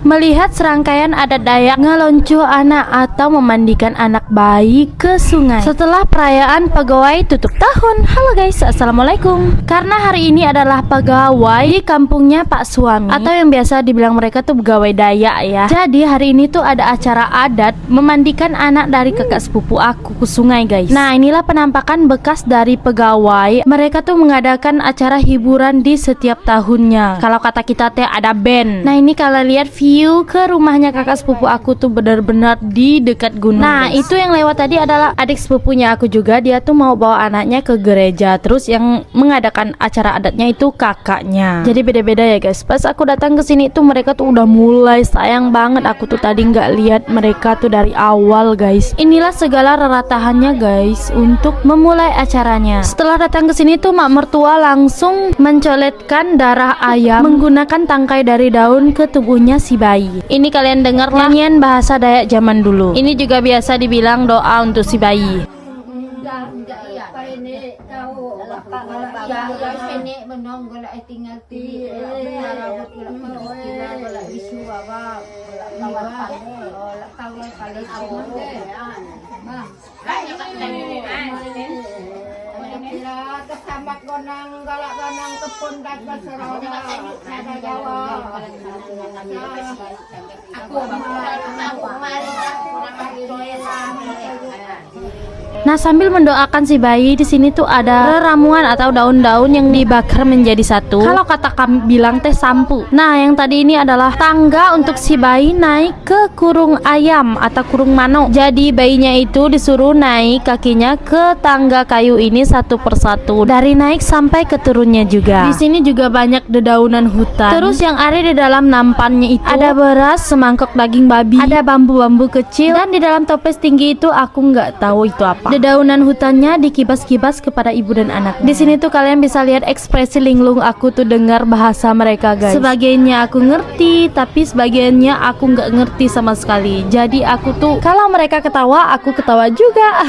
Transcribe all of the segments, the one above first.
melihat serangkaian adat Dayak ngelonco anak atau memandikan anak bayi ke sungai setelah perayaan pegawai tutup tahun. Halo guys, assalamualaikum. Karena hari ini adalah pegawai di kampungnya Pak Suami atau yang biasa dibilang mereka tuh pegawai Dayak ya. Jadi hari ini tuh ada acara adat memandikan anak dari kakak sepupu aku ke sungai guys. Nah inilah penampakan bekas dari pegawai. Mereka tuh mengadakan acara hiburan di setiap tahunnya. Kalau kata kita teh ada band. Nah ini kalian lihat view ke rumahnya kakak sepupu aku tuh benar-benar di dekat gunung. Nah itu yang lewat tadi adalah adik sepupunya aku juga. Dia tuh mau bawa anaknya ke gereja. Terus yang mengadakan acara adatnya itu kakaknya. Jadi beda-beda ya guys. Pas aku datang ke sini tuh mereka tuh udah mulai sayang banget. Aku tuh tadi nggak lihat mereka tuh dari awal guys. Inilah segala reratahannya guys untuk memulai acaranya. Setelah datang ke sini tuh mak mertua langsung mencoletkan darah ayam menggunakan tangkai dari daun ke tubuhnya si bayi. Ini kalian dengar nyanyian bahasa Dayak zaman dulu. Ini juga biasa dibilang doa untuk si bayi. Kesamak gonang galak gonang kepun dan berseroda nada Jawa. Nah sambil mendoakan si bayi di sini tuh ada ramuan atau daun-daun yang dibakar menjadi satu. Kalau kata kami bilang teh sampu. Nah yang tadi ini adalah tangga untuk si bayi naik ke kurung ayam atau kurung manuk. Jadi bayinya itu disuruh naik kakinya ke tangga kayu ini satu persatu. Dari naik sampai ke turunnya juga. Di sini juga banyak dedaunan hutan. Terus yang ada di dalam nampannya itu ada beras, semangkok daging babi, ada bambu-bambu kecil, dan di dalam toples tinggi itu aku nggak tahu itu apa. Dedaunan hutannya dikibas-kibas kepada ibu dan anak. Di sini tuh kalian bisa lihat ekspresi linglung aku tuh dengar bahasa mereka guys. Sebagiannya aku ngerti, tapi sebagiannya aku nggak ngerti sama sekali. Jadi aku tuh kalau mereka ketawa, aku ketawa juga.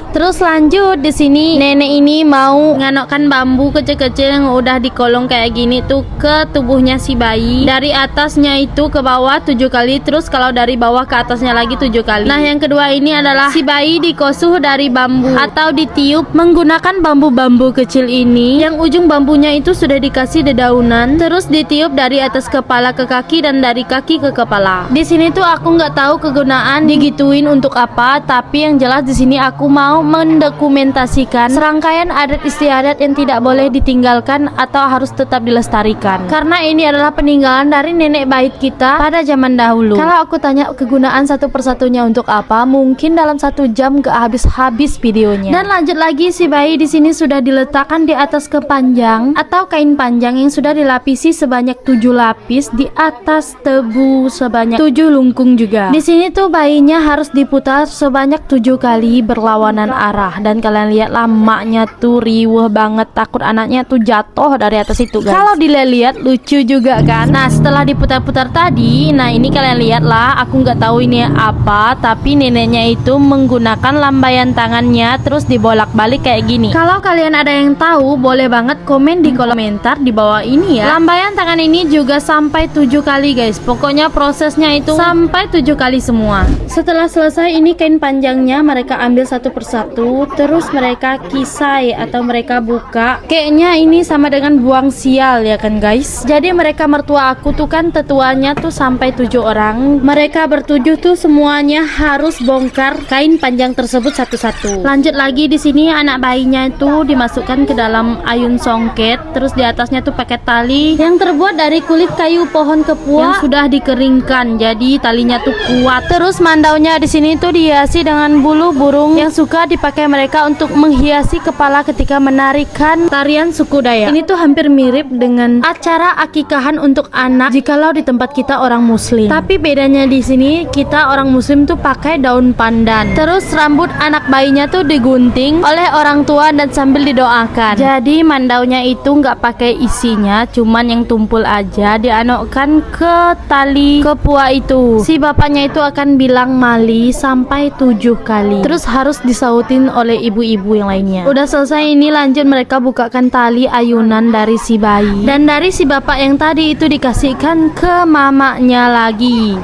Terus lanjut di sini nenek ini mau nganokkan bambu kecil-kecil yang udah dikolong kayak gini tuh ke tubuhnya si bayi. Dari atasnya itu ke bawah 7 kali, terus kalau dari bawah ke atasnya lagi 7 kali. Nah yang kedua ini adalah si bayi dikosuh dari bambu atau ditiup menggunakan bambu-bambu kecil ini yang ujung bambunya itu sudah dikasih dedaunan, terus ditiup dari atas kepala ke kaki dan dari kaki ke kepala. Di sini tuh aku nggak tahu kegunaan digituin untuk apa, tapi yang jelas di sini aku mau mendokumentasikan serangkaian adat istiadat yang tidak boleh ditinggalkan atau harus tetap dilestarikan. Karena ini adalah peninggalan dari nenek bait kita pada zaman dahulu. Kalau aku tanya kegunaan satu persatunya untuk apa, mungkin dalam 1 jam gak habis videonya. Dan lanjut lagi, si bayi di sini sudah diletakkan di atas kepanjang atau kain panjang yang sudah dilapisi sebanyak 7 lapis di atas tebu sebanyak 7 lungkung juga. Di sini tuh bayinya harus diputar sebanyak 7 kali berlawanan arah, dan kalian lihat lamanya tuh riweh banget, takut anaknya tuh jatuh dari atas itu guys. Kalau dilihat lucu juga kan. Nah setelah diputar-putar tadi, nah ini kalian lihat lah, aku nggak tahu ini apa, tapi neneknya itu menggunakan lambaian tangannya terus dibolak-balik kayak gini. Kalau kalian ada yang tahu, boleh banget komen di kolom komentar di bawah ini ya. Lambaian tangan ini juga sampai 7 kali guys. Pokoknya prosesnya itu sampai 7 kali semua. Setelah selesai ini kain panjangnya mereka ambil satu persatu, terus mereka kisai atau mereka buka. Kayaknya ini sama dengan buang sial ya kan guys. Jadi mereka mertua aku tuh kan tetuanya tuh sampai 7 orang. Mereka bertujuh tuh semuanya harus bongkar kain panjang tersebut satu-satu. Lanjut lagi di sini anak bayinya itu dimasukkan ke dalam ayun songket, terus di atasnya tuh pakai tali yang terbuat dari kulit kayu pohon kepua yang sudah dikeringkan. Jadi talinya tuh kuat. Terus mandaunya di sini tuh dihiasi dengan bulu burung yang suka dipakai mereka untuk menghiasi kepala ketika menarikan tarian suku Dayak. Ini tuh hampir mirip dengan acara akikahan untuk anak jikalau di tempat kita orang muslim. Tapi bedanya di sini kita orang muslim tuh pakai daun pandan. Terus rambut anak bayinya tuh digunting oleh orang tua dan sambil didoakan. Jadi mandaunya itu nggak pakai isinya, cuman yang tumpul aja dianokkan ke tali kepua itu. Si bapaknya itu akan bilang mali sampai 7 kali. Terus harus disautin oleh ibu-ibu yang lainnya. Udah selesai ini, lanjut mereka bukakan tali ayunan dari si bayi. Dan dari si bapak yang tadi itu dikasihkan ke mamanya lagi.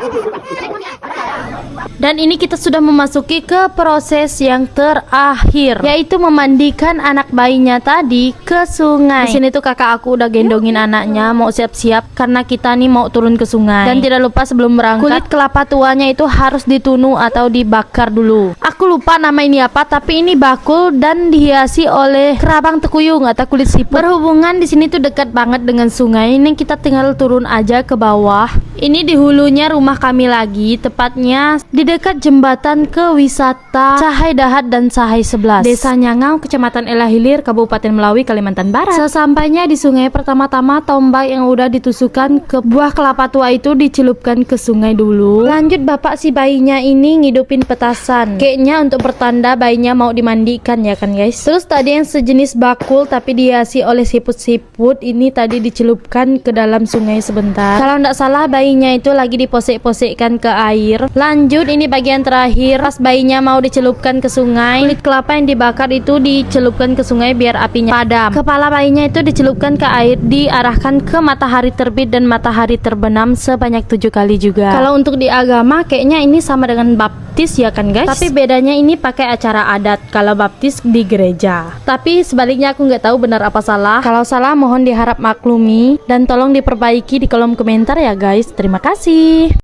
Dan ini kita sudah memasuki ke proses yang terakhir, yaitu memandikan anak bayinya tadi ke sungai. Di sini tuh kakak aku udah gendongin anaknya mau siap-siap karena kita nih mau turun ke sungai. Dan tidak lupa sebelum berangkat, kulit kelapa tuanya itu harus ditunu atau dibakar dulu. Aku lupa nama ini apa, tapi ini bakul dan dihiasi oleh kerabang tekuyung atau kulit siput. Berhubungan di sini tuh dekat banget dengan sungai, ini kita tinggal turun aja ke bawah. Ini di hulunya rumah kami lagi, tepatnya di dekat jembatan ke wisata Cahai Dahat dan Cahai 11, Desa Nyangau, Kecamatan Elah Hilir, Kabupaten Melawi, Kalimantan Barat. Sesampainya di sungai, pertama-tama tombak yang udah ditusukkan ke buah kelapa tua itu dicelupkan ke sungai dulu. Lanjut bapak si bayinya ini ngidupin petasan, kayaknya untuk pertanda bayinya mau dimandikan ya kan guys. Terus tadi yang sejenis bakul tapi dihiasi oleh siput-siput ini tadi dicelupkan ke dalam sungai sebentar. Kalau nggak salah bayinya itu lagi diposek-posekkan ke air. Lanjut ini bagian terakhir, pas bayinya mau dicelupkan ke sungai, kulit kelapa yang dibakar itu dicelupkan ke sungai biar apinya padam. Kepala bayinya itu dicelupkan ke air, diarahkan ke matahari terbit dan matahari terbenam sebanyak 7 kali juga. Kalau untuk di agama kayaknya ini sama dengan baptis ya kan guys, tapi bedanya ini pakai acara adat, kalau baptis di gereja. Tapi sebaliknya aku nggak tahu benar apa salah. Kalau salah mohon diharap maklumi dan tolong diperbaiki di kolom komentar ya guys. Terima kasih.